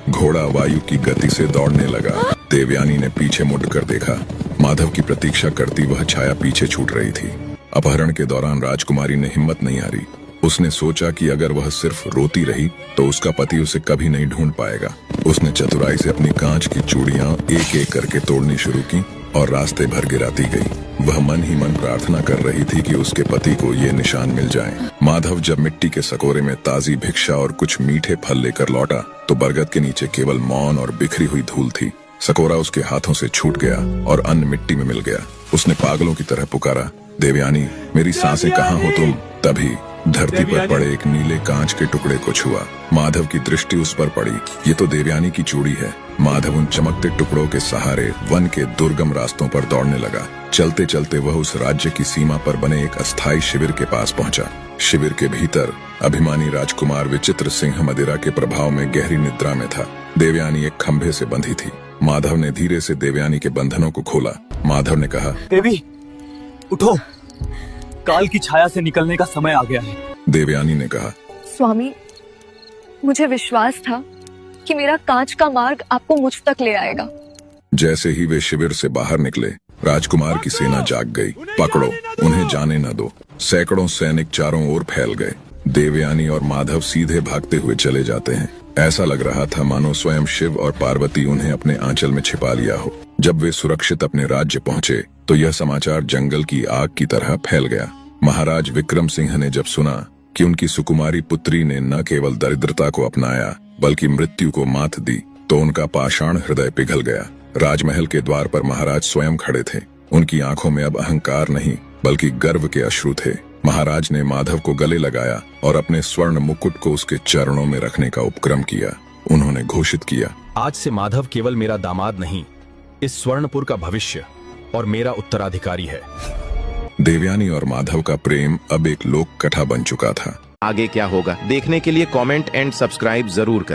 घोड़ा वायु की गति से दौड़ने लगा। देवयानी ने पीछे मुड़कर देखा। माधव की प्रतीक्षा करती वह छाया पीछे छूट रही थी। अपहरण के दौरान राजकुमारी ने हिम्मत नहीं हारी। उसने सोचा कि अगर वह सिर्फ रोती रही तो उसका पति उसे कभी नहीं ढूंढ पाएगा। उसने चतुराई से अपनी कांच की चूड़ियां एक एक करके तोड़नी शुरू की और रास्ते भर गिराती गई। वह मन ही मन प्रार्थना कर रही थी कि उसके पति को ये निशान मिल जाएं। माधव जब मिट्टी के सकोरे में ताजी भिक्षा और कुछ मीठे फल लेकर लौटा तो बरगद के नीचे केवल मौन और बिखरी हुई धूल थी। सकोरा उसके हाथों से छूट गया और अन्न मिट्टी में मिल गया। उसने पागलों की तरह पुकारा, देवयानी, मेरी सांसें कहाँ हो तुम? तभी धरती पर पड़े एक नीले कांच के टुकड़े को छुआ। माधव की दृष्टि उस पर पड़ी। ये तो देवयानी की चूड़ी है। माधव उन चमकते टुकड़ों के सहारे वन के दुर्गम रास्तों पर दौड़ने लगा। चलते चलते वह उस राज्य की सीमा पर बने एक अस्थायी शिविर के पास पहुंचा। शिविर के भीतर अभिमानी राजकुमार विचित्र सिंह मदिरा के प्रभाव में गहरी निद्रा में था। देवयानी एक खंभे से बंधी थी। माधव ने धीरे से देवयानी के बंधनों को खोला। माधव ने कहा, देवी उठो, काल की छाया से निकलने का समय आ गया है। देवयानी ने कहा, स्वामी, मुझे विश्वास था कि मेरा कांच का मार्ग आपको मुझ तक ले आएगा। जैसे ही वे शिविर से बाहर निकले, राजकुमार की सेना जाग गई। पकड़ो, उन्हें जाने न दो। सैकड़ों सैनिक चारों ओर फैल गए। देवयानी और माधव सीधे भागते हुए चले जाते हैं। ऐसा लग रहा था मानो स्वयं शिव और पार्वती उन्हें अपने आंचल में छिपा लिया हो। जब वे सुरक्षित अपने राज्य पहुंचे तो यह समाचार जंगल की आग की तरह फैल गया। महाराज विक्रम सिंह ने जब सुना कि उनकी सुकुमारी पुत्री ने न केवल दरिद्रता को अपनाया बल्कि मृत्यु को मात दी तो उनका पाषाण हृदय पिघल गया। राजमहल के द्वार पर महाराज स्वयं खड़े थे। उनकी आंखों में अब अहंकार नहीं बल्कि गर्व के अश्रु थे। महाराज ने माधव को गले लगाया और अपने स्वर्ण मुकुट को उसके चरणों में रखने का उपक्रम किया। उन्होंने घोषित किया, आज से माधव केवल मेरा दामाद नहीं, इस स्वर्णपुर का भविष्य और मेरा उत्तराधिकारी है। देवयानी और माधव का प्रेम अब एक लोक कथा बन चुका था। आगे क्या होगा देखने के लिए कमेंट एंड सब्सक्राइब जरूर करें।